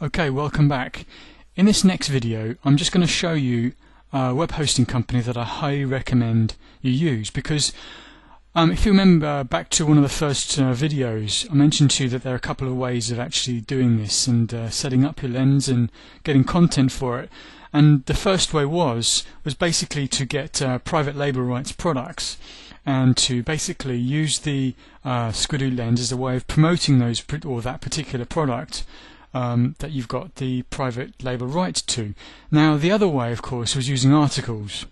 Okay, welcome back. In this next video I'm just going to show you a web hosting company that I highly recommend you use, because if you remember back to one of the first videos, I mentioned to you that there are a couple of ways of actually doing this and setting up your lens and getting content for it. And the first way was basically to get private label rights products and to basically use the Squidoo lens as a way of promoting those or that particular product that you've got the private label rights to. Now the other way, of course, was using articles.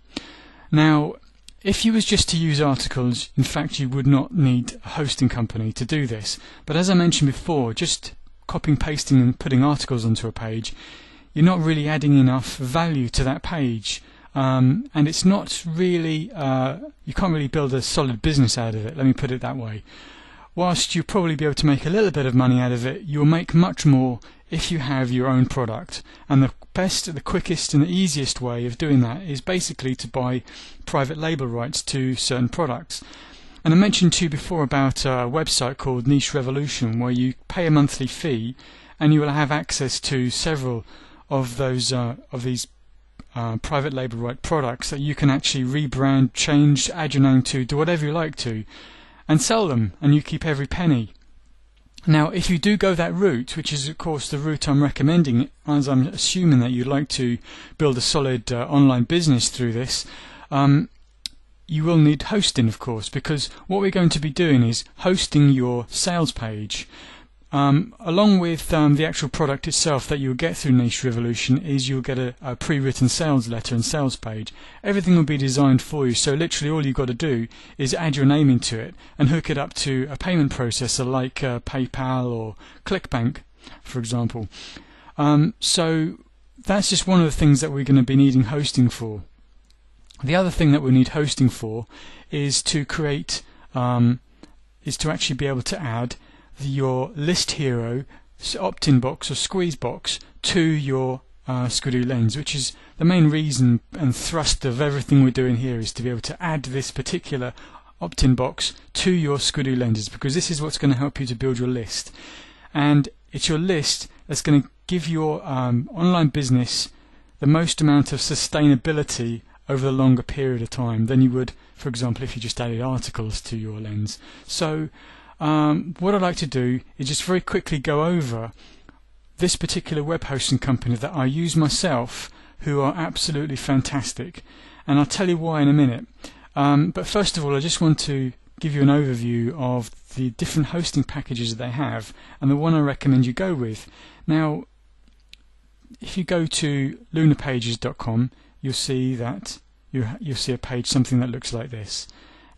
Now if you was just to use articles, in fact you would not need a hosting company to do this, but as I mentioned before, just copying, pasting and putting articles onto a page, you're not really adding enough value to that page, and it's not really you can't really build a solid business out of it, let me put it that way. Whilst you'll probably be able to make a little bit of money out of it, you'll make much more if you have your own product. And the best, the quickest and the easiest way of doing that is basically to buy private label rights to certain products. And I mentioned to you before about a website called Niche Revolution, where you pay a monthly fee and you will have access to several of those these private label right products that you can actually rebrand, change, add your name to, do whatever you like to, and sell them, and you keep every penny. Now if you do go that route, which is of course the route I'm recommending, as I'm assuming that you'd like to build a solid online business through this, you will need hosting, of course, because what we're going to be doing is hosting your sales page. Along with the actual product itself that you'll get through Niche Revolution is you'll get a pre-written sales letter and sales page. Everything will be designed for you, so literally all you've got to do is add your name into it and hook it up to a payment processor like PayPal or ClickBank, for example. So that's just one of the things that we're going to be needing hosting for. The other thing that we need hosting for is to create is to actually be able to add your List Hero opt-in box or squeeze box to your Squidoo lens, which is the main reason and thrust of everything we're doing here, is to be able to add this particular opt-in box to your Squidoo lenses, because this is what's going to help you to build your list, and it's your list that's going to give your online business the most amount of sustainability over the longer period of time than you would, for example, if you just added articles to your lens. So what I'd like to do is just very quickly go over this particular web hosting company that I use myself, who are absolutely fantastic, and I'll tell you why in a minute. But first of all, I just want to give you an overview of the different hosting packages that they have and the one I recommend you go with. Now if you go to lunarpages.com, you'll see that you'll see a page, something that looks like this.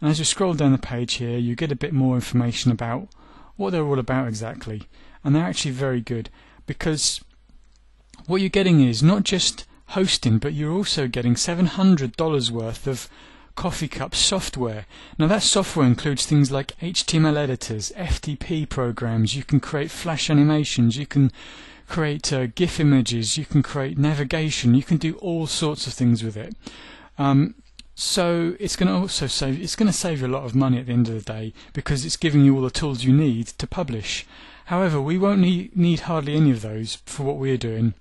And as you scroll down the page here, you get a bit more information about what they're all about exactly. And they're actually very good, because what you're getting is not just hosting, but you're also getting $700 worth of Coffee Cup software. Now that software includes things like HTML editors, FTP programs, you can create flash animations, you can create GIF images, you can create navigation, you can do all sorts of things with it. So it's going to also save you a lot of money at the end of the day, because it's giving you all the tools you need to publish. However, we won't need hardly any of those for what we're doing,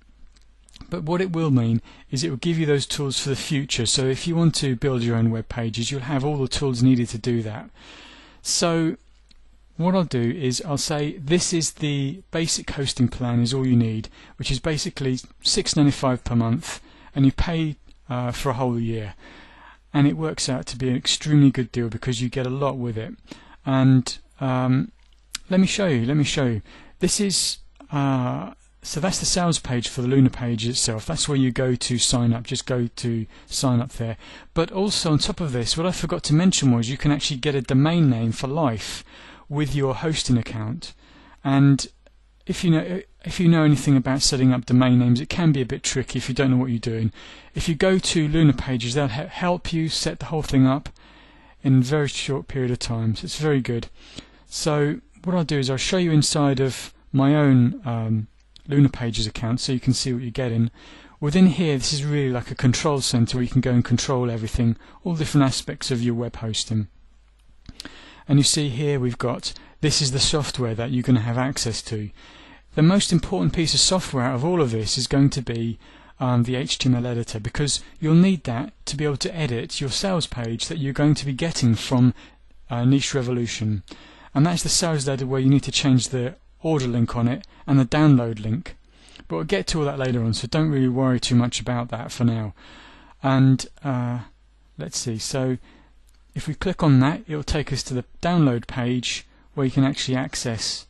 but what it will mean is it will give you those tools for the future. So if you want to build your own web pages, you'll have all the tools needed to do that. So what I'll do is I'll say this is the basic hosting plan, is all you need, which is basically $6.95 per month, and you pay for a whole year. And it works out to be an extremely good deal because you get a lot with it. And let me show you. This is so that's the sales page for the Lunar page itself. That's where you go to sign up. Just go to sign up there. But also on top of this, what I forgot to mention was you can actually get a domain name for life with your hosting account. And if you know anything about setting up domain names, it can be a bit tricky if you don't know what you're doing. If you go to Lunar Pages, they'll help you set the whole thing up in a very short period of time. So it's very good. So what I'll do is I'll show you inside of my own Lunar Pages account so you can see what you're getting. Within here, this is really like a control center where you can go and control everything, all different aspects of your web hosting. And you see here we've got, this is the software that you're going to have access to. the most important piece of software out of all of this is going to be the HTML editor, because you'll need that to be able to edit your sales page that you're going to be getting from Niche Revolution. And that's the sales ladder where you need to change the order link on it and the download link. But we'll get to all that later on, so don't really worry too much about that for now. And let's see, so if we click on that, it will take us to the download page where you can actually access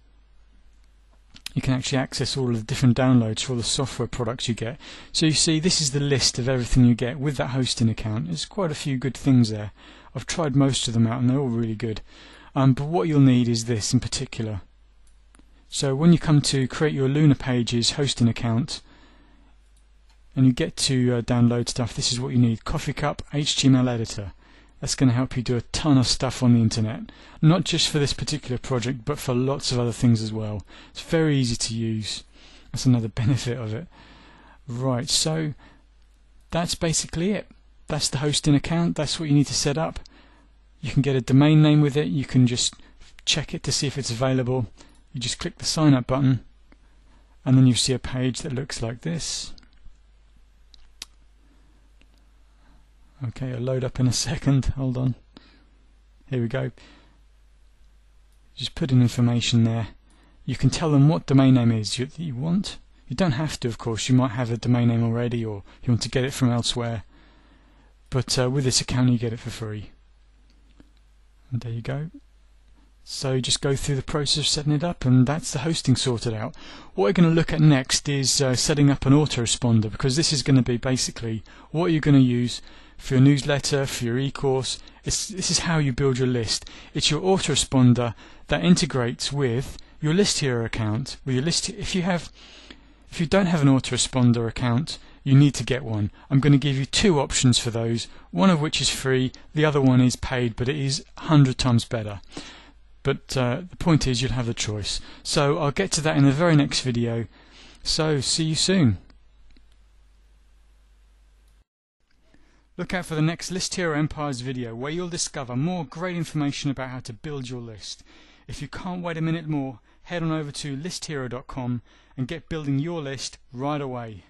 all of the different downloads for all the software products you get. So you see, this is the list of everything you get with that hosting account. There's quite a few good things there. I've tried most of them out and they're all really good. But what you'll need is this in particular. So when you come to create your Lunar Pages hosting account and you get to download stuff, this is what you need: Coffee Cup HTML editor. That's going to help you do a ton of stuff on the internet, not just for this particular project but for lots of other things as well. It's very easy to use. That's another benefit of it. Right, so that's basically it. That's the hosting account. That's what you need to set up. You can get a domain name with it. You can just check it to see if it's available. You just click the sign up button and then you see a page that looks like this. Okay, it'll load up in a second. Hold on. Here we go. Just put in information there. You can tell them what domain name is you want. You don't have to, of course. You might have a domain name already, or you want to get it from elsewhere. But with this account you get it for free. And there you go. So you just go through the process of setting it up, and that's the hosting sorted out. What we're going to look at next is setting up an autoresponder, because this is going to be basically what you're going to use for your newsletter, for your e-course. This is how you build your list. It's your autoresponder that integrates with your List Hero account. With your list, if you don't have an autoresponder account, you need to get one. I'm going to give you two options for those, one of which is free, the other one is paid, but it is 100 times better. But the point is, you'll have the choice. So I'll get to that in the very next video. So see you soon. Look out for the next List Hero Empires video, where you'll discover more great information about how to build your list. If you can't wait a minute more, head on over to listhero.com and get building your list right away.